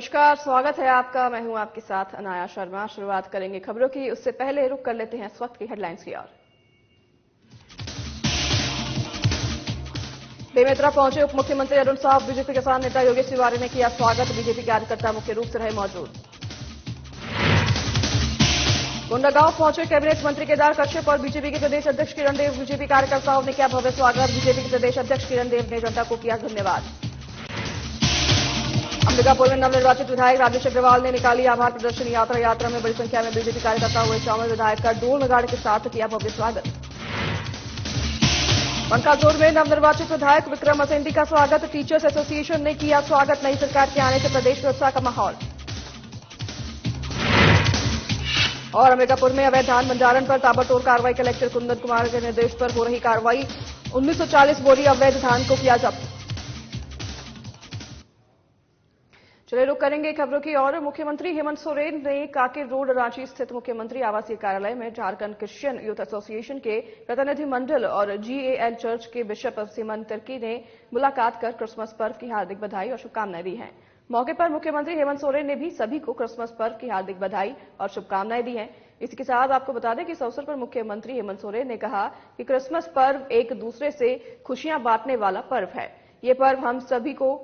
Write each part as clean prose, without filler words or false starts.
नमस्कार, स्वागत है आपका। मैं हूं आपके साथ अनाया शर्मा। शुरुआत करेंगे खबरों की, उससे पहले रुक कर लेते हैं इस वक्त की हेडलाइंस की ओर। बेमेतरा पहुंचे उप मुख्यमंत्री अरुण साव। बीजेपी किसान नेता योगेश तिवारी ने किया स्वागत। बीजेपी कार्यकर्ता मुख्य रूप से रहे मौजूद। कोंडागांव पहुंचे कैबिनेट मंत्री केदार कश्यप और बीजेपी के प्रदेश अध्यक्ष किरण देव। बीजेपी कार्यकर्ताओं ने किया भव्य स्वागत। बीजेपी के प्रदेश अध्यक्ष किरण देव ने जनता को किया धन्यवाद। अंबिकापुर में नवनिर्वाचित विधायक राजेश अग्रवाल ने निकाली आभार प्रदर्शन यात्रा। यात्रा में बड़ी संख्या में बीजेपी कार्यकर्ता हुए शामिल। विधायक का ढोल नगाड़े के साथ किया भव्य स्वागत। बंकाजोर में नवनिर्वाचित विधायक विक्रम असेंडी का स्वागत। टीचर्स एसोसिएशन ने किया स्वागत। नई सरकार के आने से प्रदेश में उत्साह का माहौल। और अंबिकापुर में अवैध धान भंडारण पर ताबड़तोड़ कार्रवाई। कलेक्टर कुंदन कुमार के निर्देश पर हो रही कार्रवाई। 1940 बोरी अवैध धान को किया जब्त। चलिए रुक करेंगे खबरों की और। मुख्यमंत्री हेमंत सोरेन ने कांके रोड रांची स्थित मुख्यमंत्री आवासीय कार्यालय में झारखंड क्रिश्चियन यूथ एसोसिएशन के प्रतिनिधिमंडल और GAL चर्च के बिशप सिमन तिर्की ने मुलाकात कर क्रिसमस पर्व की हार्दिक बधाई और शुभकामनाएं दी हैं। मौके पर मुख्यमंत्री हेमंत सोरेन ने भी सभी को क्रिसमस पर्व की हार्दिक बधाई और शुभकामनाएं दी हैं। इसी के साथ आपको बता दें कि इस अवसर पर मुख्यमंत्री हेमंत सोरेन ने कहा कि क्रिसमस पर्व एक दूसरे से खुशियां बांटने वाला पर्व है। ये पर्व हम सभी को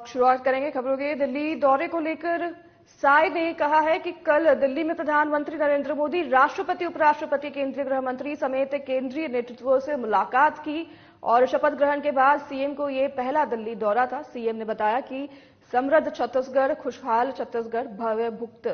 शुरुआत करेंगे खबरों के। दिल्ली दौरे को लेकर साय ने कहा है कि कल दिल्ली में प्रधानमंत्री नरेंद्र मोदी, राष्ट्रपति, उपराष्ट्रपति, केंद्रीय गृह मंत्री समेत केंद्रीय नेतृत्व से मुलाकात की और शपथ ग्रहण के बाद सीएम को यह पहला दिल्ली दौरा था। सीएम ने बताया कि समृद्ध छत्तीसगढ़, खुशहाल छत्तीसगढ़, भयमुक्त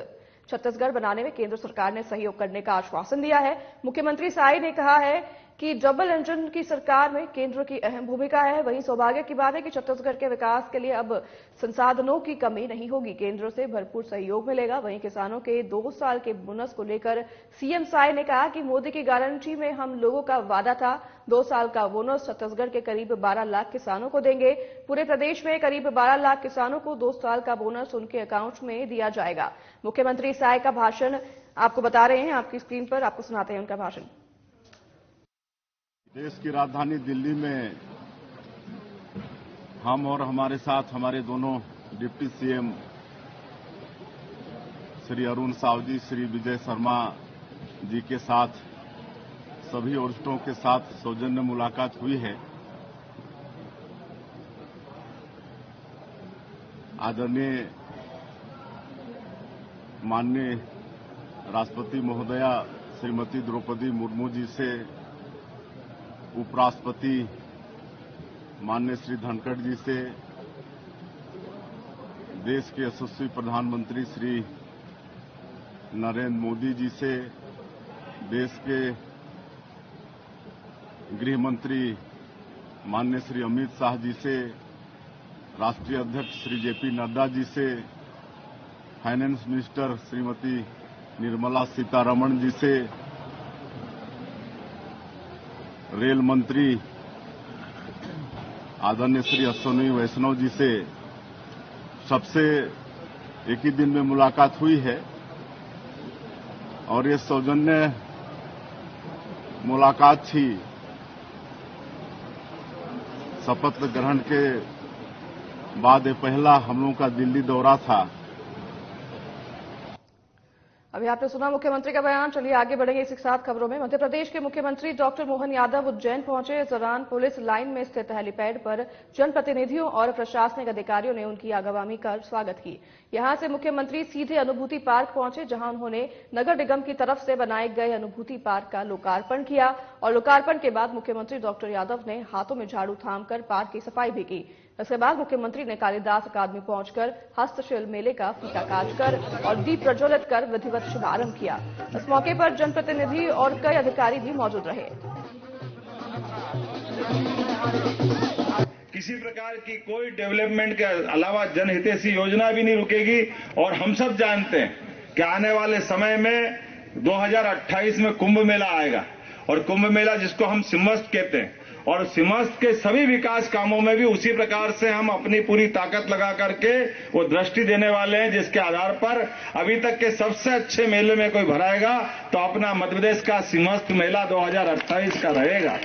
छत्तीसगढ़ बनाने में केंद्र सरकार ने सहयोग करने का आश्वासन दिया है। मुख्यमंत्री साय ने कहा है कि डबल इंजन की सरकार में केंद्र की अहम भूमिका है। वहीं सौभाग्य की बात है कि छत्तीसगढ़ के विकास के लिए अब संसाधनों की कमी नहीं होगी, केंद्र से भरपूर सहयोग मिलेगा। वहीं किसानों के 2 साल के बोनस को लेकर सीएम साय ने कहा कि मोदी की गारंटी में हम लोगों का वादा था। 2 साल का बोनस छत्तीसगढ़ के करीब 12 लाख किसानों को देंगे। पूरे प्रदेश में करीब 12 लाख किसानों को 2 साल का बोनस उनके अकाउंट में दिया जाएगा। मुख्यमंत्री साय का भाषण आपको बता रहे हैं, आपकी स्क्रीन पर आपको सुनाते हैं उनका भाषण। देश की राजधानी दिल्ली में हम और हमारे साथ हमारे दोनों डिप्टी सीएम श्री अरुण साव जी, श्री विजय शर्मा जी के साथ सभी वरिष्ठों के साथ सौजन्य मुलाकात हुई है। आदरणीय माननीय राष्ट्रपति महोदया श्रीमती द्रौपदी मुर्मू जी से, उपराष्ट्रपति माननीय श्री धनखड़ जी से, देश के यशस्वी प्रधानमंत्री श्री नरेंद्र मोदी जी से, देश के गृह मंत्री माननीय श्री अमित शाह जी से, राष्ट्रीय अध्यक्ष श्री JP नड्डा जी से, फाइनेंस मिनिस्टर श्रीमती निर्मला सीतारमण जी से, रेल मंत्री आदरणीय श्री अश्विनी वैष्णव जी से, सबसे एक ही दिन में मुलाकात हुई है। और ये सौजन्य मुलाकात थी शपथ ग्रहण के बाद। ये पहला हम लोगों का दिल्ली दौरा था। अभी आपने सुना मुख्यमंत्री का बयान। चलिए आगे बढ़ेंगे इसी के साथ खबरों में। मध्य प्रदेश के मुख्यमंत्री डॉक्टर मोहन यादव उज्जैन पहुंचे। इस दौरान पुलिस लाइन में स्थित हेलीपैड पर जनप्रतिनिधियों और प्रशासनिक अधिकारियों ने उनकी आगवानी कर स्वागत की। यहां से मुख्यमंत्री सीधे अनुभूति पार्क पहुंचे, जहां उन्होंने नगर निगम की तरफ से बनाए गए अनुभूति पार्क का लोकार्पण किया और लोकार्पण के बाद मुख्यमंत्री डॉक्टर यादव ने हाथों में झाड़ू थामकर पार्क की सफाई भी की। इसके बाद मुख्यमंत्री ने कालिदास अकादमी पहुंचकर हस्तशिल्प मेले का फीता काटकर और दीप प्रज्वलित कर विधिवत शुभारंभ किया। इस मौके पर जनप्रतिनिधि और कई अधिकारी भी मौजूद रहे। किसी प्रकार की कोई डेवलपमेंट के अलावा जनहितैषी योजना भी नहीं रुकेगी। और हम सब जानते हैं कि आने वाले समय में 2028 में कुंभ मेला आएगा और कुंभ मेला जिसको हम सिम्मस्त कहते हैं, और सीमांत के सभी विकास कामों में भी उसी प्रकार से हम अपनी पूरी ताकत लगा करके वो दृष्टि देने वाले हैं, जिसके आधार पर अभी तक के सबसे अच्छे मेले में कोई भराएगा तो अपना मध्य प्रदेश का सीमांत मेला 2028 का रहेगा।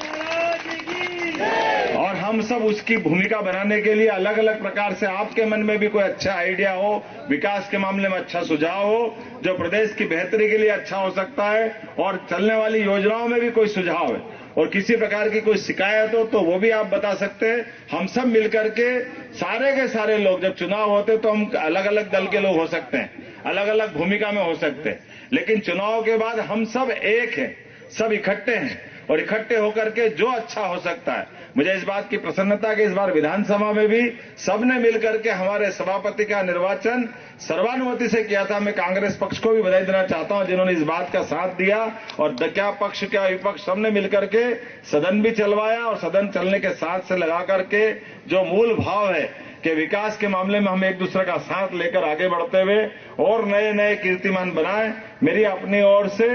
और हम सब उसकी भूमिका बनाने के लिए अलग अलग प्रकार से आपके मन में भी कोई अच्छा आइडिया हो, विकास के मामले में अच्छा सुझाव हो, जो प्रदेश की बेहतरी के लिए अच्छा हो सकता है, और चलने वाली योजनाओं में भी कोई सुझाव है और किसी प्रकार की कोई शिकायत हो तो वो भी आप बता सकते हैं। हम सब मिलकर के सारे के सारे लोग, जब चुनाव होते तो हम अलग अलग दल के लोग हो सकते हैं, अलग अलग भूमिका में हो सकते हैं, लेकिन चुनाव के बाद हम सब एक हैं, सब इकट्ठे हैं और इकट्ठे होकर के जो अच्छा हो सकता है। मुझे इस बात की प्रसन्नता कि इस बार विधानसभा में भी सबने मिलकर के हमारे सभापति का निर्वाचन सर्वानुमति से किया था। मैं कांग्रेस पक्ष को भी बधाई देना चाहता हूं जिन्होंने इस बात का साथ दिया, और क्या पक्ष क्या विपक्ष सबने मिलकर के सदन भी चलवाया, और सदन चलने के साथ से लगा करके जो मूल भाव है कि विकास के मामले में हम एक दूसरे का साथ लेकर आगे बढ़ते हुए और नए नए कीर्तिमान बनाएं। मेरी अपनी ओर से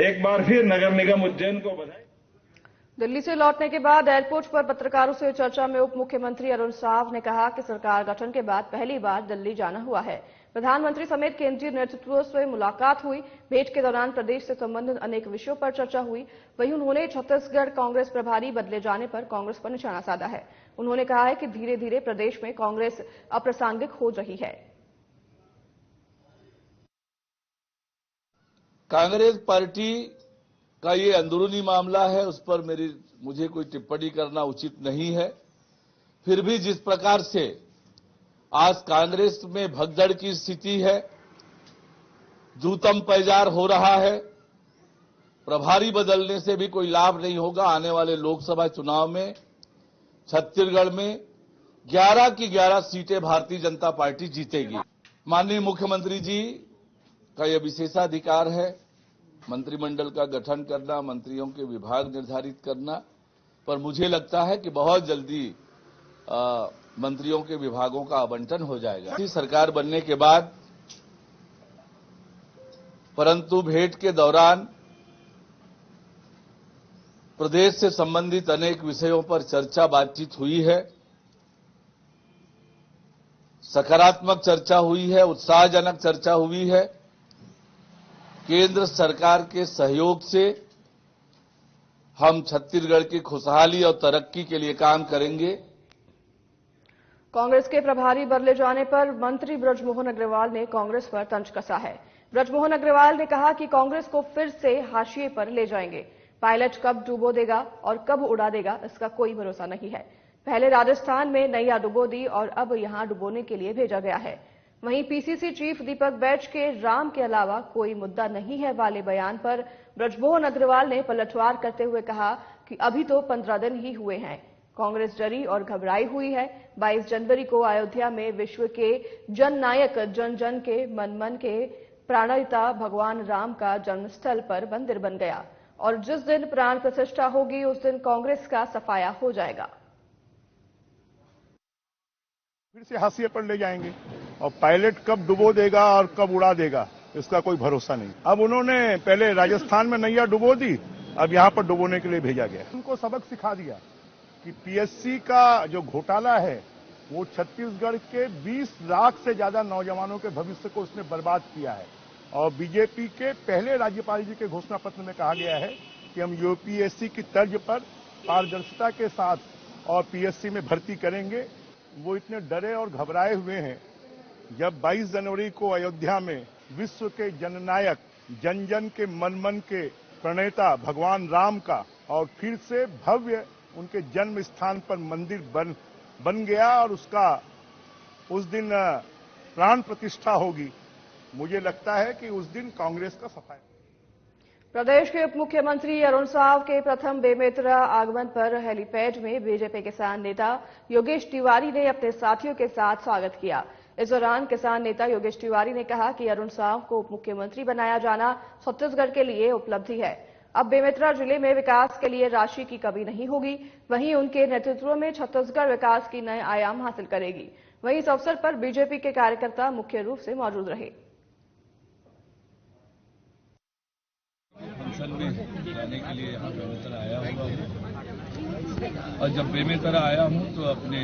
एक बार फिर नगर निगम उज्जैन को बधाई। दिल्ली से लौटने के बाद एयरपोर्ट पर पत्रकारों से चर्चा में उप मुख्यमंत्री अरुण साव ने कहा कि सरकार गठन के बाद पहली बार दिल्ली जाना हुआ है। प्रधानमंत्री समेत केंद्रीय नेतृत्व से मुलाकात हुई। भेंट के दौरान प्रदेश से संबंधित अनेक विषयों पर चर्चा हुई। वहीं उन्होंने छत्तीसगढ़ कांग्रेस प्रभारी बदले जाने पर कांग्रेस पर निशाना साधा है। उन्होंने कहा है कि धीरे धीरे प्रदेश में कांग्रेस अप्रासंगिक हो रही है। कांग्रेस पार्टी का ये अंदरूनी मामला है, उस पर मुझे कोई टिप्पणी करना उचित नहीं है। फिर भी जिस प्रकार से आज कांग्रेस में भगदड़ की स्थिति है, जूतम पैजार हो रहा है, प्रभारी बदलने से भी कोई लाभ नहीं होगा। आने वाले लोकसभा चुनाव में छत्तीसगढ़ में 11 की 11 सीटें भारतीय जनता पार्टी जीतेगी। माननीय मुख्यमंत्री जी का यह विशेषाधिकार है मंत्रिमंडल का गठन करना, मंत्रियों के विभाग निर्धारित करना, पर मुझे लगता है कि बहुत जल्दी मंत्रियों के विभागों का आवंटन हो जाएगा सरकार बनने के बाद। परंतु भेंट के दौरान प्रदेश से संबंधित अनेक विषयों पर चर्चा बातचीत हुई है, सकारात्मक चर्चा हुई है, उत्साहजनक चर्चा हुई है। केंद्र सरकार के सहयोग से हम छत्तीसगढ़ की खुशहाली और तरक्की के लिए काम करेंगे। कांग्रेस के प्रभारी बदले जाने पर मंत्री ब्रजमोहन अग्रवाल ने कांग्रेस पर तंज कसा है। ब्रजमोहन अग्रवाल ने कहा कि कांग्रेस को फिर से हाशिए पर ले जाएंगे। पायलट कब डुबो देगा और कब उड़ा देगा, इसका कोई भरोसा नहीं है। पहले राजस्थान में नैया डुबो दी और अब यहां डुबोने के लिए भेजा गया है। वहीं पीसीसी चीफ दीपक बैज के राम के अलावा कोई मुद्दा नहीं है वाले बयान पर ब्रजमोहन अग्रवाल ने पलटवार करते हुए कहा कि अभी तो 15 दिन ही हुए हैं। कांग्रेस डरी और घबराई हुई है। 22 जनवरी को अयोध्या में विश्व के जननायक जन जन के मन मन के प्राणपिता भगवान राम का जन्मस्थल पर मंदिर बन गया और जिस दिन प्राण प्रतिष्ठा होगी उस दिन कांग्रेस का सफाया हो जाएगा। फिर से हाशिए पर ले जाएंगे और पायलट कब डुबो देगा और कब उड़ा देगा इसका कोई भरोसा नहीं। अब उन्होंने पहले राजस्थान में नैया डुबो दी, अब यहां पर डुबोने के लिए भेजा गया। उनको सबक सिखा दिया कि पीएससी का जो घोटाला है वो छत्तीसगढ़ के 20 लाख से ज्यादा नौजवानों के भविष्य को उसने बर्बाद किया है। और बीजेपी के पहले राज्यपाल जी के घोषणा पत्र में कहा गया है कि हम यूपीएससी की तर्ज पर पारदर्शिता के साथ और पीएससी में भर्ती करेंगे। वो इतने डरे और घबराए हुए हैं। जब 22 जनवरी को अयोध्या में विश्व के जननायक जन जन के मन मन के प्रणेता भगवान राम का और फिर से भव्य उनके जन्म स्थान पर मंदिर बन गया और उसका उस दिन प्राण प्रतिष्ठा होगी, मुझे लगता है कि उस दिन कांग्रेस का सफाया। प्रदेश के उप मुख्यमंत्री अरुण साव के प्रथम बेमेतरा आगमन पर हेलीपैड में बीजेपी किसान नेता योगेश तिवारी ने अपने साथियों के साथ स्वागत किया। इस दौरान किसान नेता योगेश तिवारी ने कहा कि अरुण साव को उप मुख्यमंत्री बनाया जाना छत्तीसगढ़ के लिए उपलब्धि है। अब बेमेतरा जिले में विकास के लिए राशि की कमी नहीं होगी। वहीं उनके नेतृत्व में छत्तीसगढ़ विकास की नए आयाम हासिल करेगी। वहीं इस अवसर पर बीजेपी के कार्यकर्ता मुख्य रूप से मौजूद रहे। फंक्शन में जाने के लिए यहाँ बेमेतरा आया हुआ हूँ। और जब बेमेतरा आया हूँ तो अपने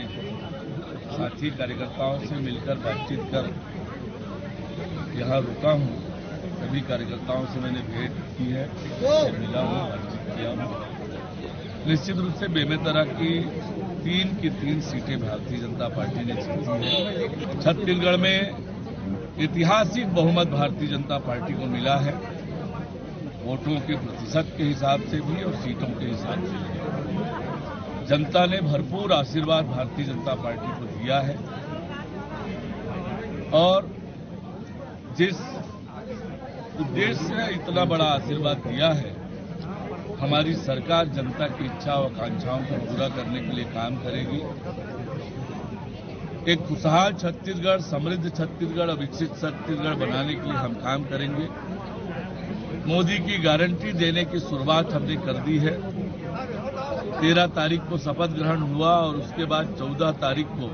साथी कार्यकर्ताओं से मिलकर बातचीत कर यहाँ रुका हूँ। सभी कार्यकर्ताओं से मैंने भेंट की है, मिला हूँ, बातचीत किया हूँ। निश्चित रूप से बेमेतरा की 3 सीटें भारतीय जनता पार्टी ने जीती है। छत्तीसगढ़ में ऐतिहासिक बहुमत भारतीय जनता पार्टी को मिला है, वोटों के प्रतिशत के हिसाब से भी और सीटों के हिसाब से भी। जनता ने भरपूर आशीर्वाद भारतीय जनता पार्टी को दिया है और जिस उद्देश्य से इतना बड़ा आशीर्वाद दिया है, हमारी सरकार जनता की इच्छा और आकांक्षाओं को पूरा करने के लिए काम करेगी। एक खुशहाल छत्तीसगढ़, समृद्ध छत्तीसगढ़ और विकसित छत्तीसगढ़ बनाने के लिए हम काम करेंगे। मोदी की गारंटी देने की शुरुआत हमने कर दी है। 13 तारीख को शपथ ग्रहण हुआ और उसके बाद 14 तारीख को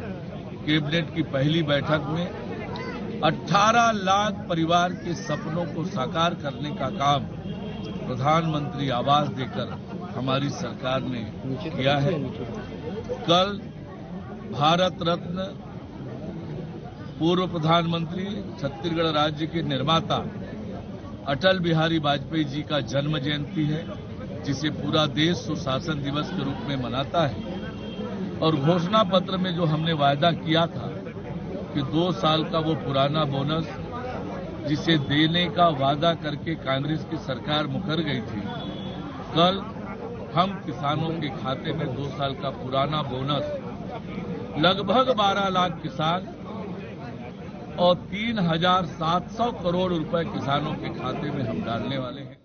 कैबिनेट की पहली बैठक में 18 लाख परिवार के सपनों को साकार करने का काम प्रधानमंत्री आवास देकर हमारी सरकार ने किया है। कल भारत रत्न पूर्व प्रधानमंत्री, छत्तीसगढ़ राज्य के निर्माता अटल बिहारी वाजपेयी जी का जन्म जयंती है, जिसे पूरा देश सुशासन दिवस के रूप में मनाता है। और घोषणा पत्र में जो हमने वायदा किया था कि 2 साल का वो पुराना बोनस जिसे देने का वादा करके कांग्रेस की सरकार मुकर गई थी, कल हम किसानों के खाते में 2 साल का पुराना बोनस लगभग 12 लाख किसान और 3,700 करोड़ रुपए किसानों के खाते में हम डालने वाले हैं।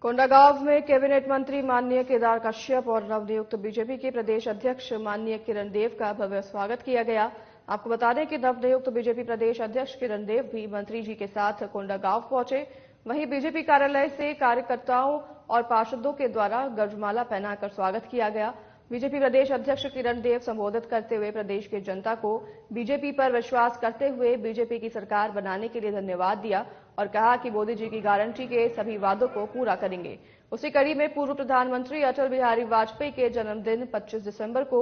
कोंडागांव में कैबिनेट मंत्री माननीय केदार कश्यप और नवनियुक्त बीजेपी के प्रदेश अध्यक्ष माननीय किरण देव का भव्य स्वागत किया गया। आपको बता दें कि नवनियुक्त बीजेपी प्रदेश अध्यक्ष किरण देव भी मंत्री जी के साथ कोंडागांव पहुंचे। वहीं बीजेपी कार्यालय से कार्यकर्ताओं और पार्षदों के द्वारा गजमाला पहनाकर स्वागत किया गया। बीजेपी प्रदेश अध्यक्ष किरण देव संबोधित करते हुए प्रदेश की जनता को बीजेपी पर विश्वास करते हुए बीजेपी की सरकार बनाने के लिए धन्यवाद दिया और कहा कि मोदी जी की गारंटी के सभी वादों को पूरा करेंगे। उसी कड़ी में पूर्व प्रधानमंत्री अटल बिहारी वाजपेयी के जन्मदिन 25 दिसंबर को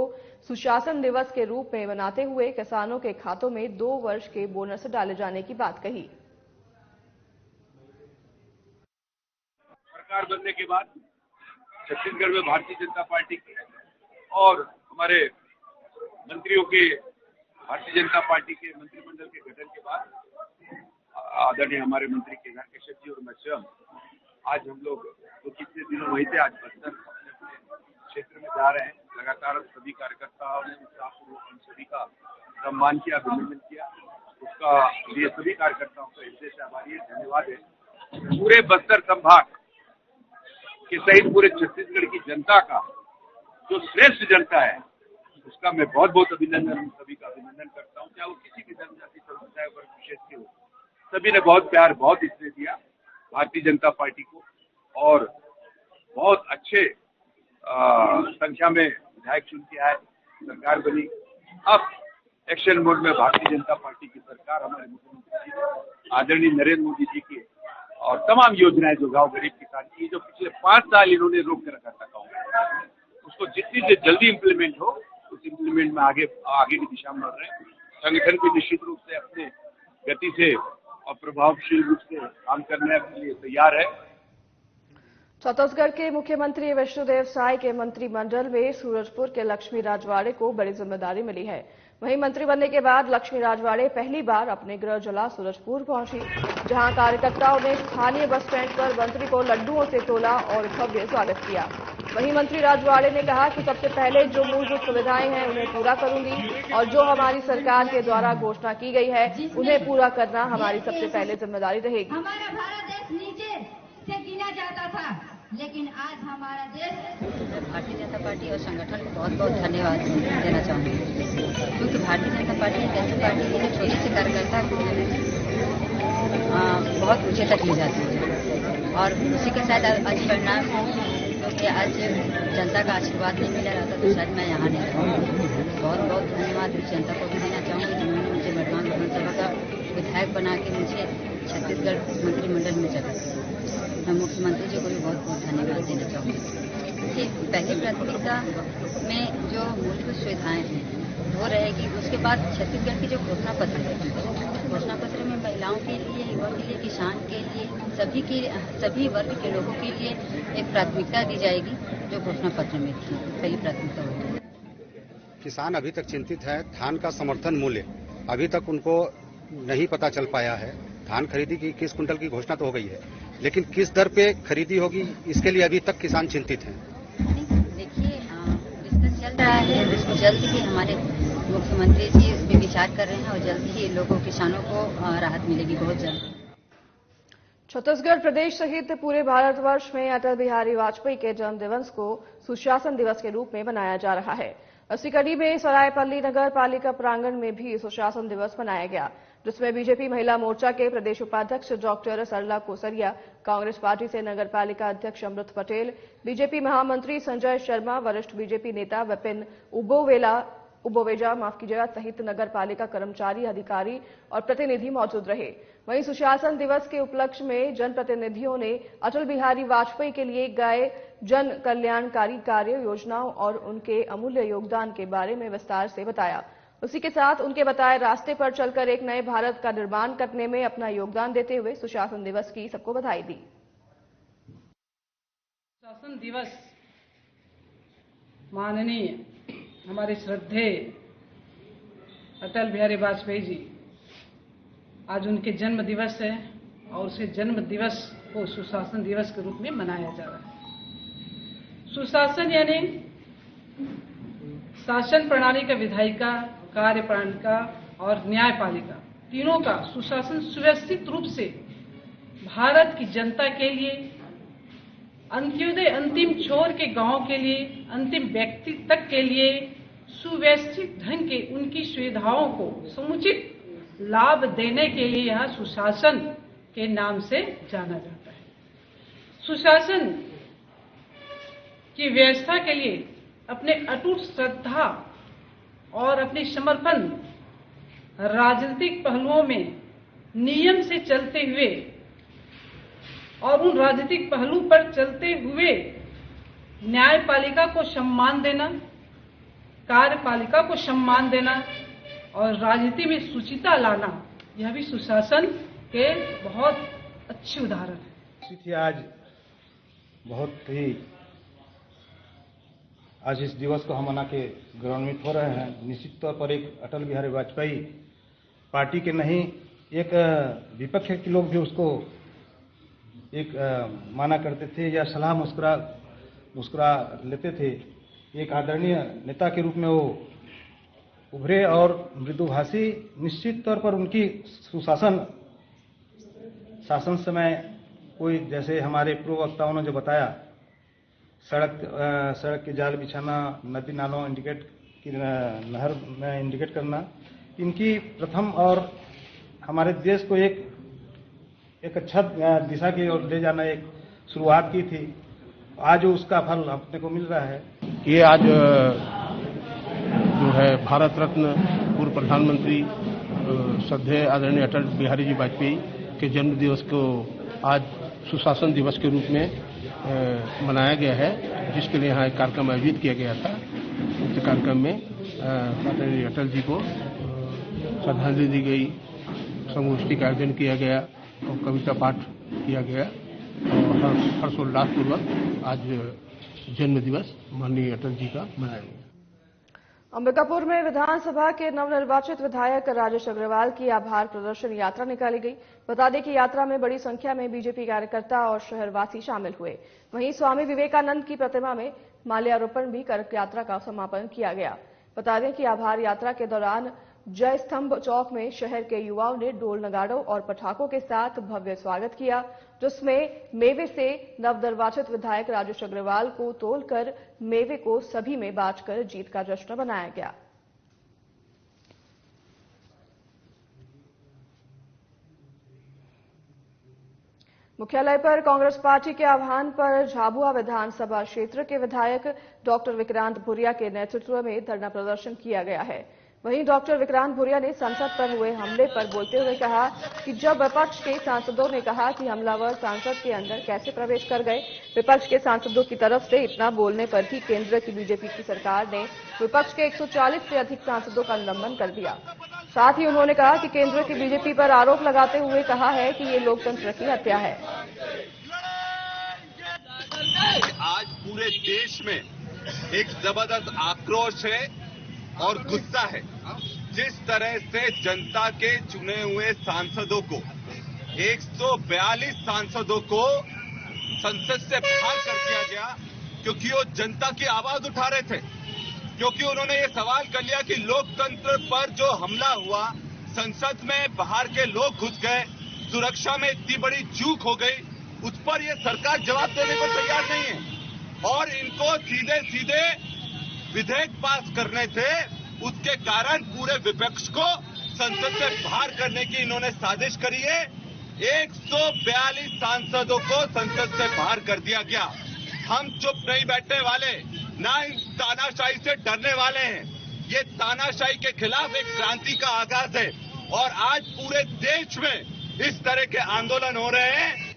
सुशासन दिवस के रूप में मनाते हुए किसानों के खातों में 2 वर्ष के बोनस डाले जाने की बात कही। सरकार बनने के बाद छत्तीसगढ़ में भारतीय जनता पार्टी की और हमारे मंत्रियों के भारतीय जनता पार्टी के मंत्रिमंडल के गठन के बाद आदरणीय हमारे मंत्री केदार कश्यप जी और मैं स्वयं आज हम लोग तो कितने दिनों वहीं से आज बस्तर क्षेत्र में जा रहे हैं। लगातार सभी कार्यकर्ताओं ने उत्साहपूर्वक सभी का सम्मान किया, अभिनंदन किया। उसका लिए सभी कार्यकर्ताओं का हृदय से आभारी है, धन्यवाद है। पूरे बस्तर संभाग के सहित पूरे छत्तीसगढ़ की जनता का जो श्रेष्ठ जनता है उसका मैं बहुत बहुत अभिनंदन, सभी का अभिनंदन करता हूँ। चाहे वो किसी भी जनजाति समुदाय वर्ग विशेष के हो, सभी ने बहुत प्यार, बहुत स्नेह दिया भारतीय जनता पार्टी को और बहुत अच्छे संख्या में विधायक चुन के आए, सरकार बनी। अब एक्शन मोड में भारतीय जनता पार्टी की सरकार हमारे मुख्यमंत्री जी आदरणीय नरेंद्र मोदी जी की और तमाम योजनाएं जो गांव गरीब किसान की जो पिछले 5 साल इन्होंने रोक के रखा था कांग्रेस, उसको जितनी से जल्दी इम्प्लीमेंट हो उस इम्प्लीमेंट में आगे की दिशा में बढ़ रहे हैं। संगठन भी निश्चित रूप से अपने गति से और प्रभावशील रूप से काम करने के लिए तैयार है। छत्तीसगढ़ के मुख्यमंत्री विष्णुदेव साय के मंत्रिमंडल में सूरजपुर के लक्ष्मी राजवाड़े को बड़ी जिम्मेदारी मिली है। वहीं मंत्री बनने के बाद लक्ष्मी राजवाड़े पहली बार अपने गृह जिला सूरजपुर पहुंची, जहां कार्यकर्ताओं ने स्थानीय बस स्टैंड पर मंत्री को लड्डुओं से तोला और भव्य स्वागत किया। वहीं मंत्री राजवाड़े ने कहा कि सबसे पहले जो मूलभूत सुविधाएं हैं उन्हें पूरा करूंगी और जो हमारी सरकार के द्वारा घोषणा की गई है उन्हें पूरा करना हमारी सबसे पहले जिम्मेदारी रहेगी। हमारा भारत देश नीचे से गिना जाता था, लेकिन आज हमारा देश। भारतीय जनता पार्टी और संगठन को बहुत बहुत धन्यवाद देना चाहूँगी, क्योंकि भारतीय जनता पार्टी एक ऐसी पार्टी है जो छोटे से कार्यकर्ता को बहुत ऊंचे तक ले जाती है और उसी के साथ आज परिणाम है, क्योंकि आज जनता का आशीर्वाद नहीं मिला रहता तो शायद मैं यहाँ नहीं रहूँगी। बहुत बहुत धन्यवाद उस जनता को भी देना चाहूँगी जिन्होंने मुझे वर्तमान विधानसभा का विधायक बना के मुझे छत्तीसगढ़ मंत्रिमंडल में जगह दी। मैं मुख्यमंत्री जी को भी बहुत बहुत धन्यवाद देना चाहूँगी कि पहली प्राथमिकता में जो मूलभूत सुविधाएं हैं वो रहेगी। उसके बाद छत्तीसगढ़ की जो घोषणा पत्र है, घोषणा पत्र में महिलाओं के लिए, युवा के लिए, किसान के लिए, सभी वर्ग के लोगों के लिए एक प्राथमिकता दी जाएगी जो घोषणा पत्र में थी, पहली प्राथमिकता होगी। किसान अभी तक चिंतित है। धान का समर्थन मूल्य अभी तक उनको नहीं पता चल पाया है। धान खरीदी की 21 कुंटल की घोषणा तो हो गई है, लेकिन किस दर पे खरीदी होगी इसके लिए अभी तक किसान चिंतित हैं। देखिए, डिस्कस चल रहा है, उसको जल्द ही हमारे मुख्यमंत्री जी उस पर विचार कर रहे हैं और जल्द ही लोगों, किसानों को राहत मिलेगी बहुत जल्द। छत्तीसगढ़ प्रदेश सहित पूरे भारतवर्ष में अटल बिहारी वाजपेयी के जन्म दिवस को सुशासन दिवस के रूप में मनाया जा रहा है। इसी कड़ी में सरायपल्ली नगर पालिका प्रांगण में भी सुशासन दिवस मनाया गया, जिसमें बीजेपी महिला मोर्चा के प्रदेश उपाध्यक्ष डॉक्टर सरला कोसरिया, कांग्रेस पार्टी से नगर पालिका अध्यक्ष अमृत पटेल, बीजेपी महामंत्री संजय शर्मा, वरिष्ठ बीजेपी नेता विपिन उबोवेजा सहित नगर पालिका कर्मचारी, अधिकारी और प्रतिनिधि मौजूद रहे। वहीं सुशासन दिवस के उपलक्ष्य में जनप्रतिनिधियों ने अटल बिहारी वाजपेयी के लिए गए जन कल्याणकारी कार्य, योजनाओं और उनके अमूल्य योगदान के बारे में विस्तार से बताया। उसी के साथ उनके बताए रास्ते पर चलकर एक नए भारत का निर्माण करने में अपना योगदान देते हुए सुशासन दिवस की सबको बधाई दी। सुशासन दिवस माननीय हमारे श्रद्धेय अटल बिहारी वाजपेयी जी, आज उनके जन्म दिवस है और उसे जन्म दिवस को सुशासन दिवस के रूप में मनाया जा रहा है। सुशासन यानी शासन प्रणाली का, विधायिका, कार्यपालिका और न्यायपालिका तीनों का सुशासन सुव्यवस्थित रूप से भारत की जनता के लिए, अंत्योदय अंतिम छोर के गांव के लिए, अंतिम व्यक्ति तक के लिए सुव्यवस्थित ढंग के उनकी सुविधाओं को समुचित लाभ देने के लिए यह सुशासन के नाम से जाना जाता है। सुशासन की व्यवस्था के लिए अपने अटूट श्रद्धा और अपने समर्पण, राजनीतिक पहलुओं में नियम से चलते हुए और उन राजनीतिक पहलू पर चलते हुए न्यायपालिका को सम्मान देना, कार्यपालिका को सम्मान देना और राजनीति में शुचिता लाना, यह भी सुशासन के बहुत अच्छे उदाहरण है। आज बहुत ही आज इस दिवस को हम मना के गौरवान्वित हो रहे हैं। निश्चित तौर पर एक अटल बिहारी वाजपेयी पार्टी के नहीं, एक विपक्ष के लोग भी उसको एक माना करते थे या सलाह मुस्कुरा लेते थे। एक आदरणीय नेता के रूप में वो उभरे और मृदुभाषी। निश्चित तौर पर उनकी सुशासन शासन समय कोई, जैसे हमारे पूर्व वक्ताओं ने जो बताया, सड़क के जाल बिछाना, नदी नालों नहर में इंडिकेट करना, इनकी प्रथम और हमारे देश को एक अच्छा दिशा की ओर ले जाना एक शुरुआत की थी। आज उसका फल अपने को मिल रहा है। ये आज जो है भारत रत्न पूर्व प्रधानमंत्री श्रद्धेय आदरणीय अटल बिहारी जी वाजपेयी के जन्म दिवस को आज सुशासन दिवस के रूप में मनाया गया है, जिसके लिए यहाँ एक कार्यक्रम आयोजित किया गया था। उस कार्यक्रम में आदरणीय अटल जी को श्रद्धांजलि दी गई, संगोष्ठी का आयोजन किया गया और कविता पाठ किया गया और हर्षोल्लासपूर्वक आज जन्म दिवस माननीय अटल जी का मनाया गया। अंबिकापुर में विधानसभा के नवनिर्वाचित विधायक राजेश अग्रवाल की आभार प्रदर्शन यात्रा निकाली गई। बता दें कि यात्रा में बड़ी संख्या में बीजेपी कार्यकर्ता और शहरवासी शामिल हुए। वहीं स्वामी विवेकानंद की प्रतिमा में माल्यार्पण भी कर यात्रा का समापन किया गया। बता दें कि आभार यात्रा के दौरान जय स्तंभ चौक में शहर के युवाओं ने ढोल नगाड़ों और पटाखों के साथ भव्य स्वागत किया, जिसमें मेवे से नवनिर्वाचित विधायक राजेश अग्रवाल को तोलकर मेवे को सभी में बांटकर जीत का जश्न मनाया गया। मुख्यालय पर कांग्रेस पार्टी के आह्वान पर झाबुआ विधानसभा क्षेत्र के विधायक डॉक्टर विक्रांत भुरिया के नेतृत्व में धरना प्रदर्शन किया गया है। वहीं डॉक्टर विक्रांत भूरिया ने संसद पर हुए हमले पर बोलते हुए कहा कि जब विपक्ष के सांसदों ने कहा कि हमलावर संसद के अंदर कैसे प्रवेश कर गए, विपक्ष के सांसदों की तरफ से इतना बोलने पर ही केंद्र की बीजेपी की सरकार ने विपक्ष के 140 से अधिक सांसदों का निलंबन कर दिया। साथ ही उन्होंने कहा कि केंद्र की बीजेपी पर आरोप लगाते हुए कहा है कि ये लोकतंत्र की हत्या है। आज पूरे देश में एक जबरदस्त आक्रोश है और गुस्सा है। जिस तरह से जनता के चुने हुए सांसदों को 142 सांसदों को संसद से बाहर कर दिया गया क्योंकि वो जनता की आवाज उठा रहे थे, क्योंकि उन्होंने ये सवाल कर लिया कि लोकतंत्र पर जो हमला हुआ, संसद में बाहर के लोग घुस गए, सुरक्षा में इतनी बड़ी चूक हो गई, उस पर ये सरकार जवाब देने को तैयार नहीं है और इनको सीधे सीधे विधेयक पास करने थे। उसके कारण पूरे विपक्ष को संसद से बाहर करने की इन्होंने साजिश करी है। 142 सांसदों को संसद से बाहर कर दिया गया। हम चुप नहीं बैठने वाले, ना इन तानाशाही से डरने वाले हैं। ये तानाशाही के खिलाफ एक क्रांति का आगाज है और आज पूरे देश में इस तरह के आंदोलन हो रहे हैं।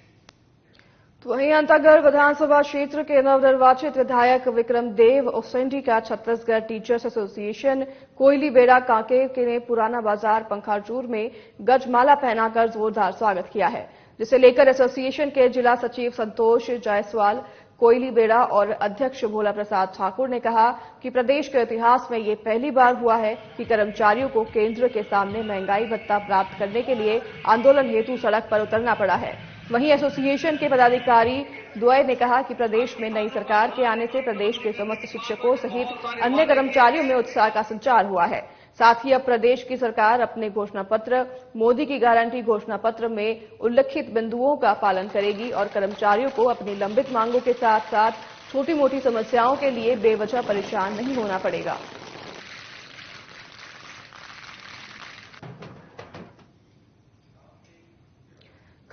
तो वहीं अंतागढ़ विधानसभा क्षेत्र के नवनिर्वाचित विधायक विक्रम देव उसेंडी का छत्तीसगढ़ टीचर्स एसोसिएशन कोयली बेड़ा कांकेर ने पुराना बाजार पंखाजूर में गजमाला पहनाकर जोरदार स्वागत किया है, जिसे लेकर एसोसिएशन के जिला सचिव संतोष जायसवाल, कोयली बेड़ा और अध्यक्ष भोला प्रसाद ठाकुर ने कहा कि प्रदेश के इतिहास में ये पहली बार हुआ है कि कर्मचारियों को केंद्र के सामने महंगाई भत्ता प्राप्त करने के लिए आंदोलन हेतु सड़क पर उतरना पड़ा है। वहीं एसोसिएशन के पदाधिकारी द्वय ने कहा कि प्रदेश में नई सरकार के आने से प्रदेश के समस्त शिक्षकों सहित अन्य कर्मचारियों में उत्साह का संचार हुआ है। साथ ही अब प्रदेश की सरकार अपने घोषणा पत्र मोदी की गारंटी घोषणा पत्र में उल्लिखित बिंदुओं का पालन करेगी और कर्मचारियों को अपनी लंबित मांगों के साथ साथ छोटी मोटी समस्याओं के लिए बेवजह परेशान नहीं होना पड़ेगा।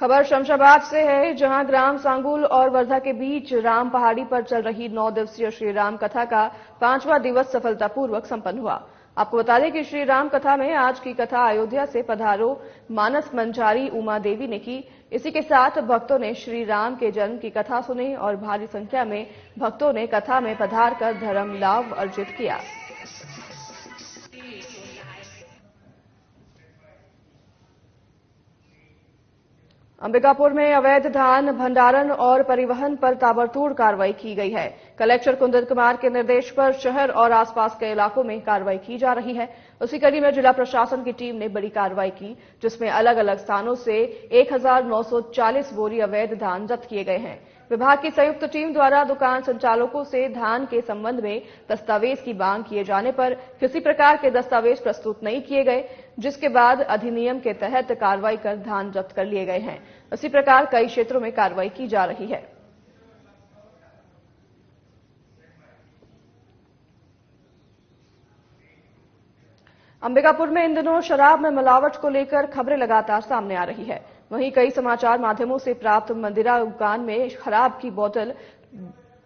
खबर शमशाबाद से है, जहां ग्राम सांगुल और वर्धा के बीच राम पहाड़ी पर चल रही 9 दिवसीय श्री राम कथा का 5वां दिवस सफलतापूर्वक संपन्न हुआ। आपको बता दें कि श्री राम कथा में आज की कथा अयोध्या से पधारो मानस मंझारी उमा देवी ने की। इसी के साथ भक्तों ने श्री राम के जन्म की कथा सुनी और भारी संख्या में भक्तों ने कथा में पधार कर धर्म लाभ अर्जित किया। अंबिकापुर में अवैध धान भंडारण और परिवहन पर ताबड़तोड़ कार्रवाई की गई है। कलेक्टर कुंदन कुमार के निर्देश पर शहर और आसपास के इलाकों में कार्रवाई की जा रही है। उसी कड़ी में जिला प्रशासन की टीम ने बड़ी कार्रवाई की, जिसमें अलग अलग स्थानों से 1940 बोरी अवैध धान जब्त किए गए हैं। विभाग की संयुक्त टीम द्वारा दुकान संचालकों से धान के संबंध में दस्तावेज की मांग किए जाने पर किसी प्रकार के दस्तावेज प्रस्तुत नहीं किए गए, जिसके बाद अधिनियम के तहत कार्रवाई कर धान जब्त कर लिए गए हैं। इसी प्रकार कई क्षेत्रों में कार्रवाई की जा रही है। अंबिकापुर में इन दिनों शराब में मिलावट को लेकर खबरें लगातार सामने आ रही है। वहीं कई समाचार माध्यमों से प्राप्त मंदिरा दुकान में शराब की बोतल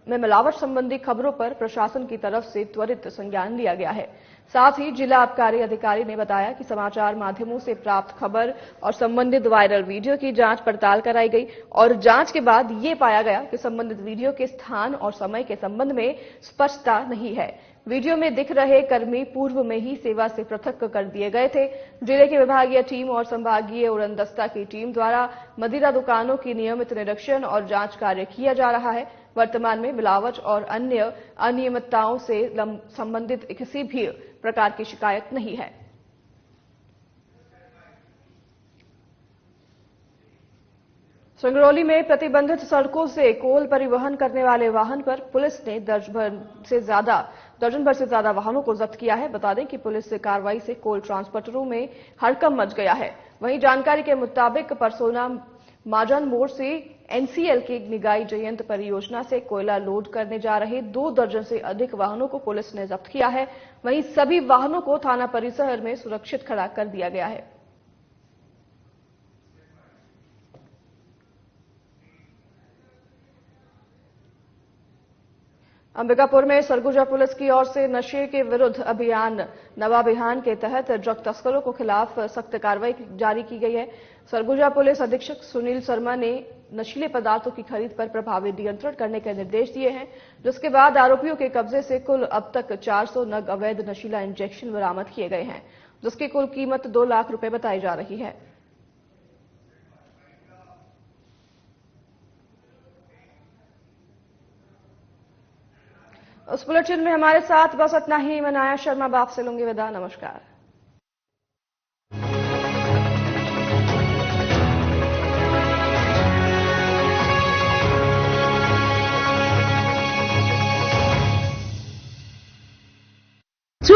में मिलावट संबंधी खबरों पर प्रशासन की तरफ से त्वरित संज्ञान लिया गया है। साथ ही जिला आबकारी अधिकारी ने बताया कि समाचार माध्यमों से प्राप्त खबर और संबंधित वायरल वीडियो की जांच पड़ताल कराई गई और जांच के बाद ये पाया गया कि संबंधित वीडियो के स्थान और समय के संबंध में स्पष्टता नहीं है। वीडियो में दिख रहे कर्मी पूर्व में ही सेवा से पृथक कर दिए गए थे। जिले की विभागीय टीम और संभागीय उड़नदस्ता की टीम द्वारा मदिरा दुकानों की नियमित निरीक्षण और जांच कार्य किया जा रहा है। वर्तमान में मिलावट और अन्य अनियमितताओं से संबंधित किसी भी प्रकार की शिकायत नहीं है। संगरौली में प्रतिबंधित सड़कों से कोल परिवहन करने वाले वाहन पर पुलिस ने दर्जन भर से ज्यादा वाहनों को जब्त किया है। बता दें कि पुलिस कार्रवाई से कोल ट्रांसपोर्टरों में हड़कंप मच गया है। वहीं जानकारी के मुताबिक परसोना माजन मोड़ से एनसीएल की निगाई जयंत परियोजना से कोयला लोड करने जा रहे 2 दर्जन से अधिक वाहनों को पुलिस ने जब्त किया है। वहीं सभी वाहनों को थाना परिसर में सुरक्षित खड़ा कर दिया गया है। अंबिकापुर में सरगुजा पुलिस की ओर से नशे के विरुद्ध अभियान नवा अभियान के तहत ड्रग तस्करों के खिलाफ सख्त कार्रवाई जारी की गई है। सरगुजा पुलिस अधीक्षक सुनील शर्मा ने नशीले पदार्थों की खरीद पर प्रभावी नियंत्रण करने के निर्देश दिए हैं, जिसके बाद आरोपियों के कब्जे से कुल अब तक 400 नग अवैध नशीला इंजेक्शन बरामद किए गए हैं, जिसकी कुल कीमत 2 लाख रुपए बताई जा रही है। उस बुलेटिन में हमारे साथ बस इतना ही। मैं नाया शर्मा बाप से लूंगी विदा। नमस्कार।